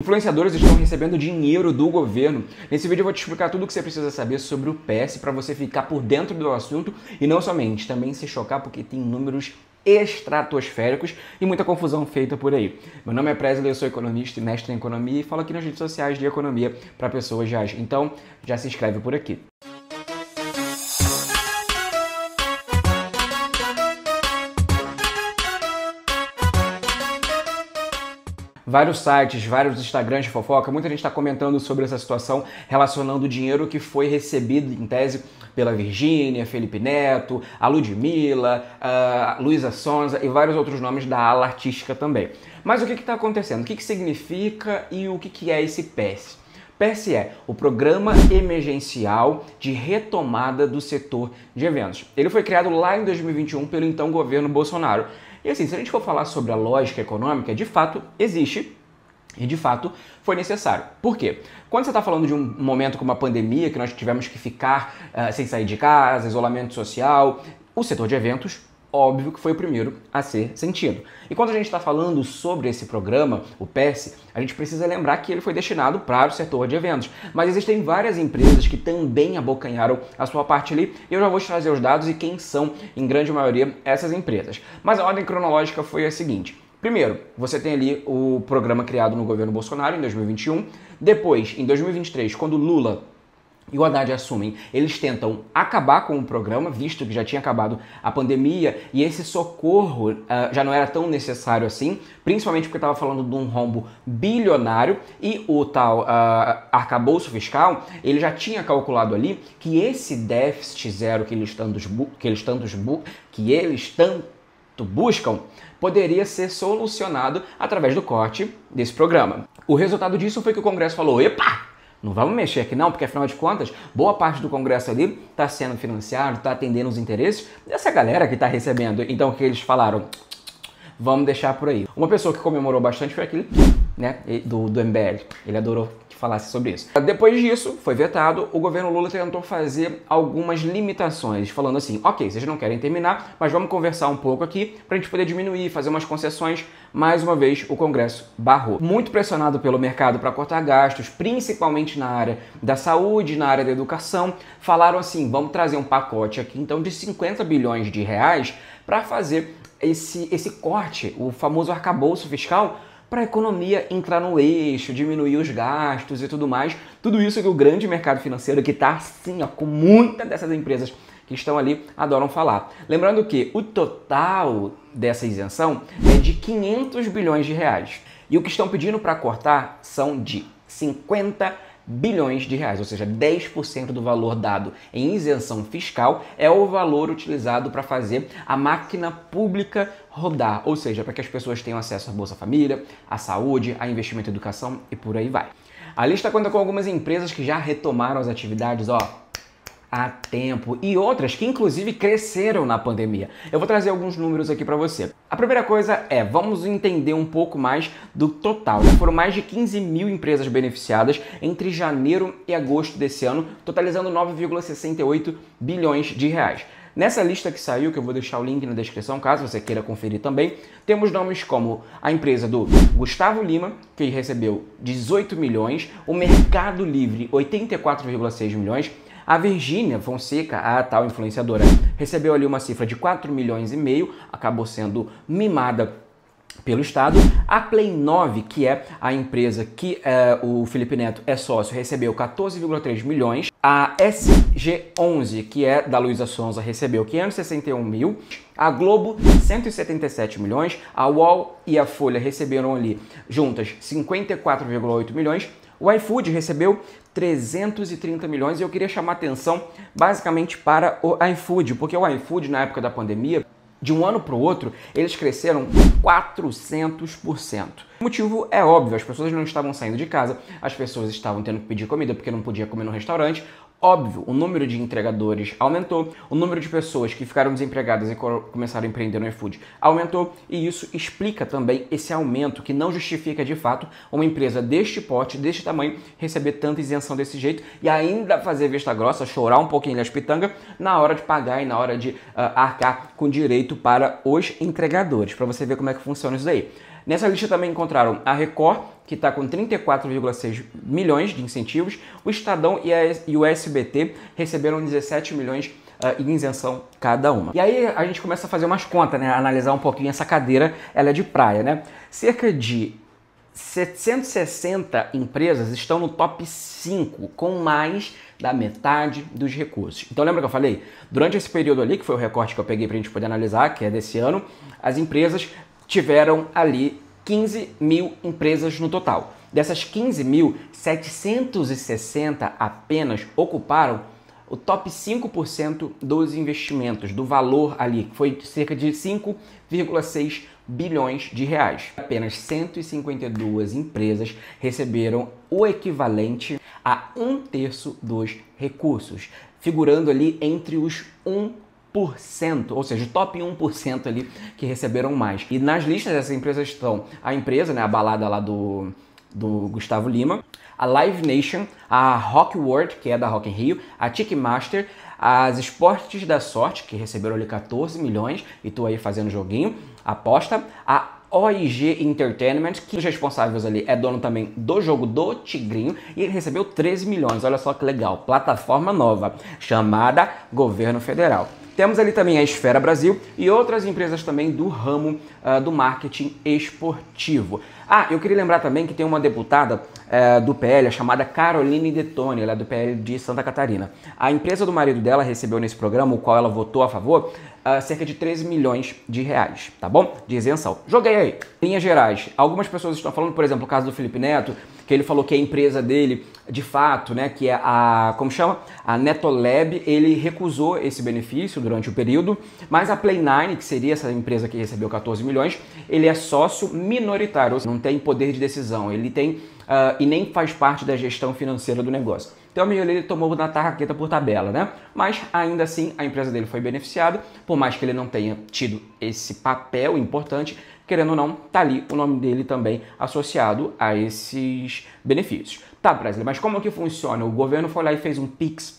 Influenciadores estão recebendo dinheiro do governo. Nesse vídeo eu vou te explicar tudo o que você precisa saber sobre o PS para você ficar por dentro do assunto e não somente, também se chocar porque tem números estratosféricos e muita confusão feita por aí. Meu nome é Presley, eu sou economista e mestre em economia e falo aqui nas redes sociais de economia para pessoas já. Então já se inscreve por aqui. Vários sites, vários Instagrams de fofoca, muita gente está comentando sobre essa situação, relacionando o dinheiro que foi recebido, em tese, pela Virgínia, Felipe Neto, a Ludmilla, a Luísa Sonza e vários outros nomes da ala artística também. Mas o que está acontecendo? O que significa e o que é esse PES? PES é o Programa Emergencial de Retomada do Setor de Eventos. Ele foi criado lá em 2021 pelo então governo Bolsonaro. E assim, se a gente for falar sobre a lógica econômica, de fato existe e de fato foi necessário. Por quê? Quando você está falando de um momento como a pandemia, que nós tivemos que ficar sem sair de casa, isolamento social, o setor de eventos, óbvio que foi o primeiro a ser sentido. E quando a gente está falando sobre esse programa, o PES, a gente precisa lembrar que ele foi destinado para o setor de eventos. Mas existem várias empresas que também abocanharam a sua parte ali, e eu já vou te trazer os dados e quem são, em grande maioria, essas empresas. Mas a ordem cronológica foi a seguinte. Primeiro, você tem ali o programa criado no governo Bolsonaro em 2021. Depois, em 2023, quando Lula e o Haddad assumem, eles tentam acabar com o programa, visto que já tinha acabado a pandemia e esse socorro já não era tão necessário assim, principalmente porque estava falando de um rombo bilionário e o tal arcabouço fiscal, ele já tinha calculado ali que esse déficit zero que eles tanto buscam poderia ser solucionado através do corte desse programa. O resultado disso foi que o Congresso falou, epa! Não vamos mexer aqui não, porque afinal de contas, boa parte do Congresso ali está sendo financiado, está atendendo os interesses dessa galera que está recebendo. Então o que eles falaram? Vamos deixar por aí. Uma pessoa que comemorou bastante foi aquele, né, do MBL. Ele adorou que falasse sobre isso. Depois disso, foi vetado, o governo Lula tentou fazer algumas limitações, falando assim, ok, vocês não querem terminar, mas vamos conversar um pouco aqui para a gente poder diminuir, fazer umas concessões. Mais uma vez, o Congresso barrou. Muito pressionado pelo mercado para cortar gastos, principalmente na área da saúde, na área da educação, falaram assim, vamos trazer um pacote aqui, então, de 50 bilhões de reais para fazer esse corte, o famoso arcabouço fiscal, para a economia entrar no eixo, diminuir os gastos e tudo mais. Tudo isso que o grande mercado financeiro, que está assim, ó, com muitas dessas empresas que estão ali, adoram falar. Lembrando que o total dessa isenção é de 500 bilhões de reais. E o que estão pedindo para cortar são de 50 bilhões de reais, ou seja, 10% do valor dado em isenção fiscal é o valor utilizado para fazer a máquina pública rodar, ou seja, para que as pessoas tenham acesso à Bolsa Família, à saúde, a investimento em educação e por aí vai. A lista conta com algumas empresas que já retomaram as atividades, há tempo e outras que inclusive cresceram na pandemia. Eu vou trazer alguns números aqui para você. A primeira coisa é, vamos entender um pouco mais do total. Foram mais de 15 mil empresas beneficiadas entre janeiro e agosto desse ano, totalizando 9,68 bilhões de reais. Nessa lista que saiu, que eu vou deixar o link na descrição, caso você queira conferir também, temos nomes como a empresa do Gustavo Lima, que recebeu 18 milhões, o Mercado Livre, 84,6 milhões, a Virgínia Fonseca, a tal influenciadora, recebeu ali uma cifra de 4 milhões e meio, acabou sendo mimada pelo Estado. A Play 9, que é a empresa que o Felipe Neto é sócio, recebeu 14,3 milhões. A SG11, que é da Luísa Sonza, recebeu 561 mil. A Globo, 177 milhões. A UOL e a Folha receberam ali juntas 54,8 milhões. O iFood recebeu 330 milhões e eu queria chamar atenção basicamente para o iFood, porque o iFood na época da pandemia, de um ano para o outro, eles cresceram 400%. O motivo é óbvio, as pessoas não estavam saindo de casa, as pessoas estavam tendo que pedir comida porque não podia comer no restaurante. Óbvio, o número de entregadores aumentou, o número de pessoas que ficaram desempregadas e começaram a empreender no iFood aumentou, e isso explica também esse aumento que não justifica de fato uma empresa deste porte, deste tamanho, receber tanta isenção desse jeito e ainda fazer vista grossa, chorar um pouquinho das pitangas na hora de pagar e na hora de arcar com direito para os entregadores, para você ver como é que funciona isso daí. Nessa lista também encontraram a Record, que está com 34,6 milhões de incentivos, o Estadão e o SBT receberam 17 milhões em isenção cada uma. E aí a gente começa a fazer umas contas, né? A analisar um pouquinho essa cadeira, ela é de praia, né? Cerca de 760 empresas estão no top 5, com mais da metade dos recursos. Então lembra que eu falei? Durante esse período ali, que foi o recorte que eu peguei para a gente poder analisar, que é desse ano, as empresas tiveram ali 15 mil empresas no total. Dessas 15 mil, 760 apenas ocuparam o top 5% dos investimentos, do valor ali, que foi cerca de 5,6 bilhões de reais. Apenas 152 empresas receberam o equivalente a 1/3 dos recursos, figurando ali entre os 1%, ou seja, o top 1% ali que receberam mais. E nas listas dessas empresas estão a empresa, né, a balada lá do Gustavo Lima, a Live Nation, a Rock World, que é da Rock in Rio, a Ticketmaster, as Esportes da Sorte, que receberam ali 14 milhões, e tô aí fazendo joguinho, aposta, a OIG Entertainment, que os responsáveis ali é dono também do jogo do Tigrinho, e ele recebeu 13 milhões, olha só que legal, plataforma nova, chamada Governo Federal. Temos ali também a Esfera Brasil e outras empresas também do ramo do marketing esportivo. Ah, eu queria lembrar também que tem uma deputada do PL chamada Caroline Detoni, ela é do PL de Santa Catarina. A empresa do marido dela recebeu nesse programa, o qual ela votou a favor, cerca de 13 milhões de reais, tá bom? De isenção. Joguei aí. Em linhas gerais, algumas pessoas estão falando, por exemplo, o caso do Felipe Neto, que ele falou que a empresa dele, de fato, né, que é como chama? A Netolab, ele recusou esse benefício durante o período, mas a Play9, que seria essa empresa que recebeu 14 milhões, ele é sócio minoritário, ou seja, não tem poder de decisão, ele tem e nem faz parte da gestão financeira do negócio. Então ele tomou na tarraqueta por tabela, né? Mas ainda assim a empresa dele foi beneficiada, por mais que ele não tenha tido esse papel importante, querendo ou não, tá ali o nome dele também associado a esses benefícios. Tá, Brasil, mas como que funciona? O governo foi lá e fez um Pix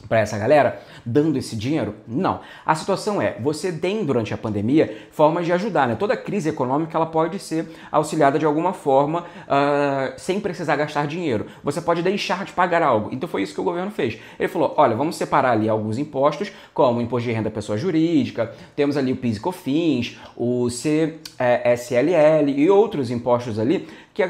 para essa galera, dando esse dinheiro? Não. A situação é, você tem durante a pandemia formas de ajudar, né? Toda crise econômica ela pode ser auxiliada de alguma forma sem precisar gastar dinheiro. Você pode deixar de pagar algo. Então foi isso que o governo fez. Ele falou, olha, vamos separar ali alguns impostos, como o imposto de renda da pessoa jurídica, temos ali o PIS e COFINS, o CSLL e outros impostos ali, que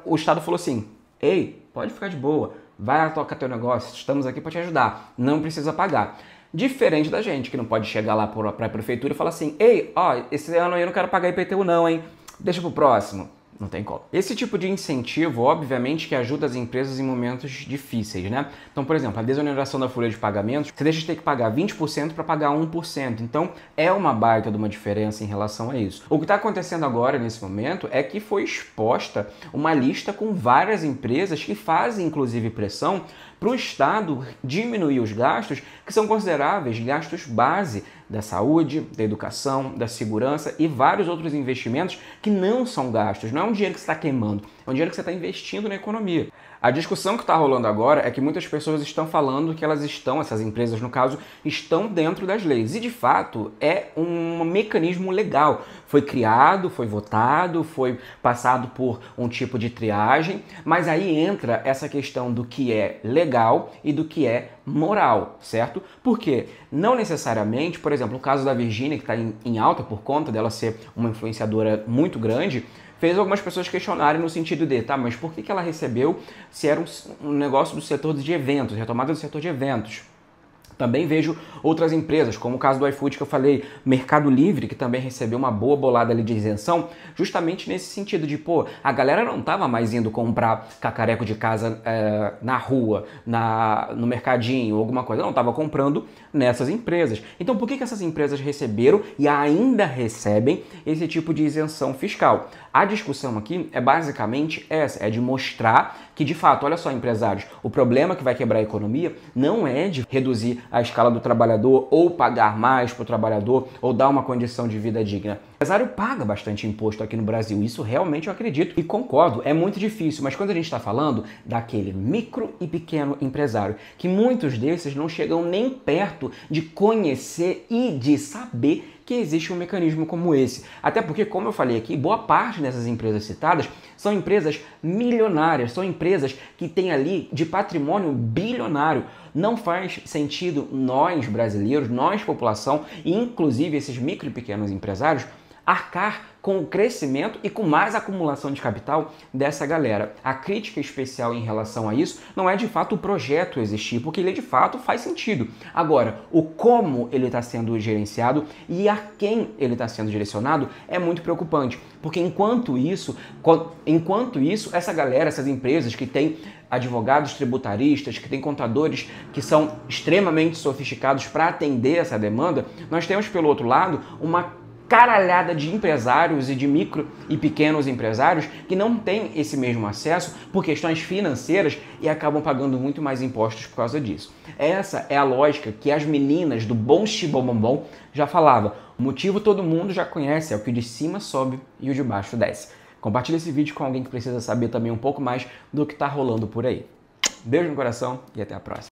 o Estado falou assim, ei, pode ficar de boa, vai tocar teu negócio, estamos aqui para te ajudar, não precisa pagar. Diferente da gente, que não pode chegar lá para a prefeitura e falar assim, ei, ó, esse ano aí eu não quero pagar IPTU não, hein, deixa pro próximo. Não tem como. Esse tipo de incentivo, obviamente, que ajuda as empresas em momentos difíceis, né? Então, por exemplo, a desoneração da folha de pagamentos, você deixa de ter que pagar 20% para pagar 1%. Então, é uma baita de uma diferença em relação a isso. O que está acontecendo agora, nesse momento, é que foi exposta uma lista com várias empresas que fazem, inclusive, pressão para o Estado diminuir os gastos que são consideráveis, gastos base da saúde, da educação, da segurança e vários outros investimentos que não são gastos. Não é um dinheiro que você está queimando, é um dinheiro que você está investindo na economia. A discussão que está rolando agora é que muitas pessoas estão falando que elas estão, essas empresas no caso, estão dentro das leis. E de fato é um mecanismo legal. Foi criado, foi votado, foi passado por um tipo de triagem, mas aí entra essa questão do que é legal e do que é moral, certo? Porque não necessariamente, por exemplo, o caso da Virgínia, que está em alta por conta dela ser uma influenciadora muito grande, fez algumas pessoas questionarem no sentido de, tá, mas por que ela recebeu se era um negócio do setor de eventos, retomada do setor de eventos? Também vejo outras empresas, como o caso do iFood que eu falei, Mercado Livre, que também recebeu uma boa bolada ali de isenção, justamente nesse sentido de, pô, a galera não tava mais indo comprar cacareco de casa na rua, no mercadinho, alguma coisa, não, tava comprando nessas empresas. Então por que essas empresas receberam e ainda recebem esse tipo de isenção fiscal? A discussão aqui é basicamente essa, é de mostrar que, de fato, olha só, empresários, o problema que vai quebrar a economia não é de reduzir a escala do trabalhador ou pagar mais para o trabalhador ou dar uma condição de vida digna. empresário paga bastante imposto aqui no Brasil, isso realmente eu acredito e concordo, é muito difícil, mas quando a gente está falando daquele micro e pequeno empresário, que muitos desses não chegam nem perto de conhecer e de saber que existe um mecanismo como esse. Até porque, como eu falei aqui, boa parte dessas empresas citadas são empresas milionárias, são empresas que têm ali de patrimônio bilionário. Não faz sentido nós brasileiros, nós população, e inclusive esses micro e pequenos empresários, arcar com o crescimento e com mais acumulação de capital dessa galera. A crítica especial em relação a isso não é de fato o projeto existir, porque ele de fato faz sentido. Agora, o como ele está sendo gerenciado e a quem ele está sendo direcionado é muito preocupante, porque enquanto isso, essa galera, essas empresas que têm advogados tributaristas, que têm contadores que são extremamente sofisticados para atender essa demanda, nós temos pelo outro lado uma caralhada de empresários e de micro e pequenos empresários que não têm esse mesmo acesso por questões financeiras e acabam pagando muito mais impostos por causa disso. Essa é a lógica que as meninas do Bom Xibobombom já falavam. O motivo todo mundo já conhece, é o que o de cima sobe e o de baixo desce. Compartilhe esse vídeo com alguém que precisa saber também um pouco mais do que está rolando por aí. Beijo no coração e até a próxima.